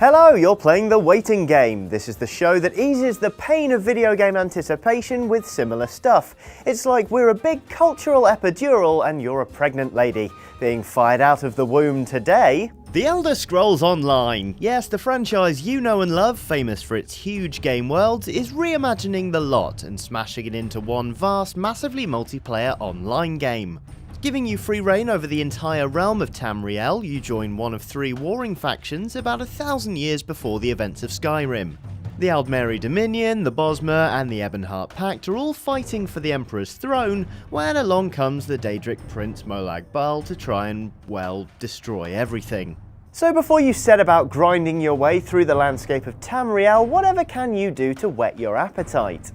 Hello, you're playing The Waiting Game. This is the show that eases the pain of video game anticipation with similar stuff. It's like we're a big cultural epidural and you're a pregnant lady. Being fired out of the womb today... The Elder Scrolls Online. Yes, the franchise you know and love, famous for its huge game worlds, is reimagining the lot and smashing it into one vast, massively multiplayer online game. Giving you free reign over the entire realm of Tamriel, you join one of three warring factions about 1,000 years before the events of Skyrim. The Aldmeri Dominion, the Bosmer, and the Ebonheart Pact are all fighting for the Emperor's throne when along comes the Daedric Prince Molag Bal to try and, well, destroy everything. So before you set about grinding your way through the landscape of Tamriel, whatever can you do to whet your appetite?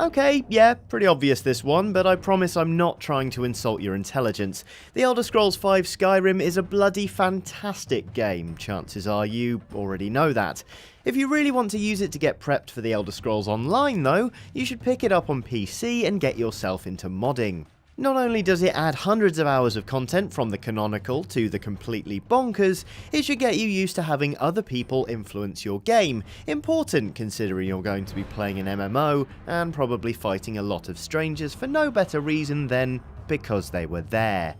Okay, yeah, pretty obvious this one, but I promise I'm not trying to insult your intelligence. The Elder Scrolls V Skyrim is a bloody fantastic game. Chances are you already know that. If you really want to use it to get prepped for the Elder Scrolls Online though, you should pick it up on PC and get yourself into modding. Not only does it add hundreds of hours of content from the canonical to the completely bonkers, it should get you used to having other people influence your game, important considering you're going to be playing an MMO and probably fighting a lot of strangers for no better reason than because they were there.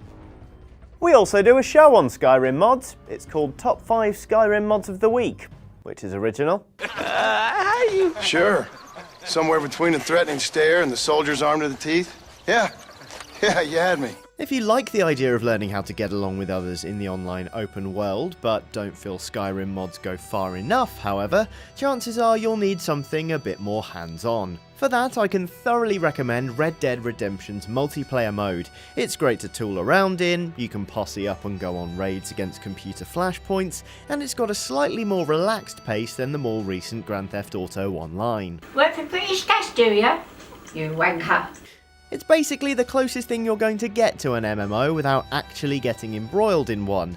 We also do a show on Skyrim mods. It's called Top 5 Skyrim Mods of the Week, which is original. Sure. Somewhere between a threatening stare and the soldier's arm to the teeth. Yeah, you had me. If you like the idea of learning how to get along with others in the online open world, but don't feel Skyrim mods go far enough, however, chances are you'll need something a bit more hands-on. For that, I can thoroughly recommend Red Dead Redemption's multiplayer mode. It's great to tool around in, you can posse up and go on raids against computer flashpoints, and it's got a slightly more relaxed pace than the more recent Grand Theft Auto Online. Work for British Gas, do ya? You wanker. It's basically the closest thing you're going to get to an MMO without actually getting embroiled in one.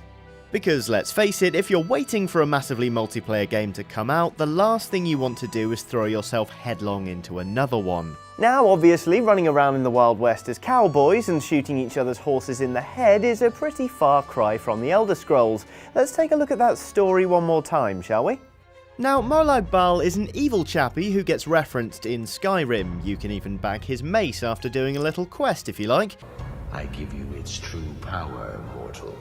Because let's face it, if you're waiting for a massively multiplayer game to come out, the last thing you want to do is throw yourself headlong into another one. Now, obviously, running around in the Wild West as cowboys and shooting each other's horses in the head is a pretty far cry from the Elder Scrolls. Let's take a look at that story one more time, shall we? Now, Molag Bal is an evil chappie who gets referenced in Skyrim. You can even bag his mace after doing a little quest if you like. I give you its true power, mortal.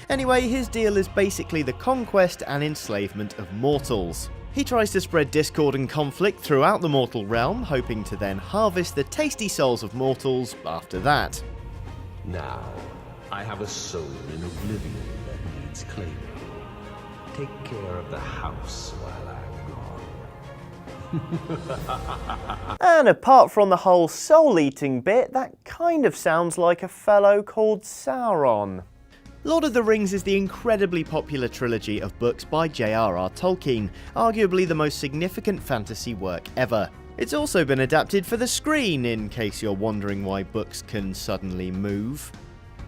Anyway, his deal is basically the conquest and enslavement of mortals. He tries to spread discord and conflict throughout the mortal realm, hoping to then harvest the tasty souls of mortals after that. Now, I have a soul in oblivion that needs claiming. Take care of the house while I'm gone. And apart from the whole soul-eating bit, that kind of sounds like a fellow called Sauron. Lord of the Rings is the incredibly popular trilogy of books by J.R.R. Tolkien, arguably the most significant fantasy work ever. It's also been adapted for the screen, in case you're wondering why books can suddenly move.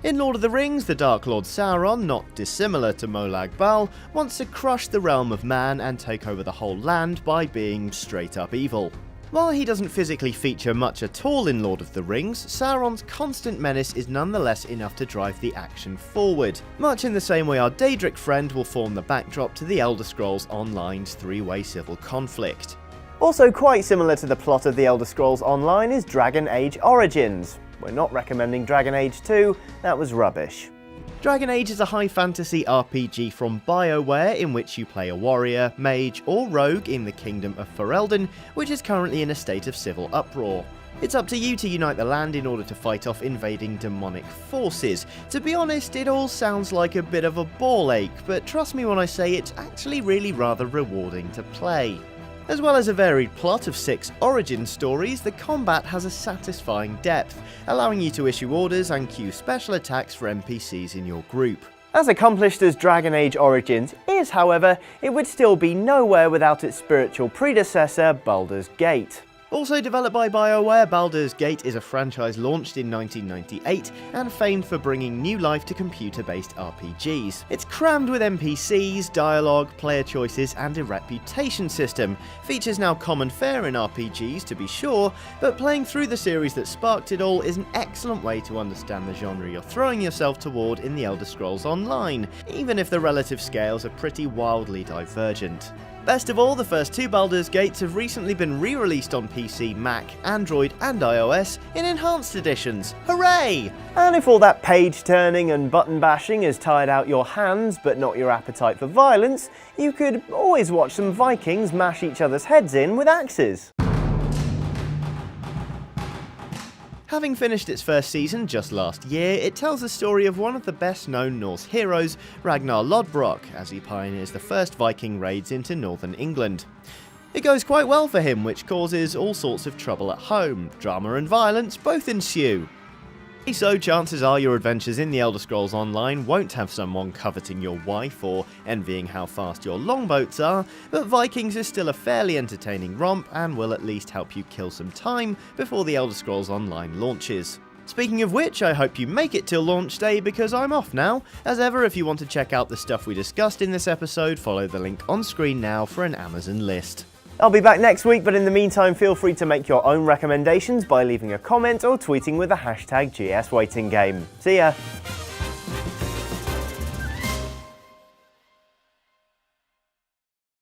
In Lord of the Rings, the Dark Lord Sauron, not dissimilar to Molag Bal, wants to crush the realm of man and take over the whole land by being straight up evil. While he doesn't physically feature much at all in Lord of the Rings, Sauron's constant menace is nonetheless enough to drive the action forward, much in the same way our Daedric friend will form the backdrop to the Elder Scrolls Online's three-way civil conflict. Also quite similar to the plot of the Elder Scrolls Online is Dragon Age Origins. We're not recommending Dragon Age 2, that was rubbish. Dragon Age is a high fantasy RPG from BioWare in which you play a warrior, mage or rogue in the kingdom of Ferelden, which is currently in a state of civil uproar. It's up to you to unite the land in order to fight off invading demonic forces. To be honest, it all sounds like a bit of a ball ache, but trust me when I say it's actually really rather rewarding to play. As well as a varied plot of 6 origin stories, the combat has a satisfying depth, allowing you to issue orders and queue special attacks for NPCs in your group. As accomplished as Dragon Age Origins is, however, it would still be nowhere without its spiritual predecessor, Baldur's Gate. Also developed by BioWare, Baldur's Gate is a franchise launched in 1998 and famed for bringing new life to computer-based RPGs. It's crammed with NPCs, dialogue, player choices, and a reputation system. Features now common fare in RPGs, to be sure, but playing through the series that sparked it all is an excellent way to understand the genre you're throwing yourself toward in The Elder Scrolls Online, even if the relative scales are pretty wildly divergent. Best of all, the first two Baldur's Gates have recently been re-released on PC, Mac, Android and iOS in enhanced editions. Hooray! And if all that page turning and button bashing has tired out your hands but not your appetite for violence, you could always watch some Vikings mash each other's heads in with axes. Having finished its first season just last year, it tells the story of one of the best-known Norse heroes, Ragnar Lodbrok, as he pioneers the first Viking raids into northern England. It goes quite well for him, which causes all sorts of trouble at home. Drama and violence both ensue. So chances are your adventures in The Elder Scrolls Online won't have someone coveting your wife or envying how fast your longboats are, but Vikings is still a fairly entertaining romp and will at least help you kill some time before The Elder Scrolls Online launches. Speaking of which, I hope you make it till launch day because I'm off now. As ever, if you want to check out the stuff we discussed in this episode, follow the link on screen now for an Amazon list. I'll be back next week, but in the meantime, feel free to make your own recommendations by leaving a comment or tweeting with the hashtag GSWaitingGame. See ya!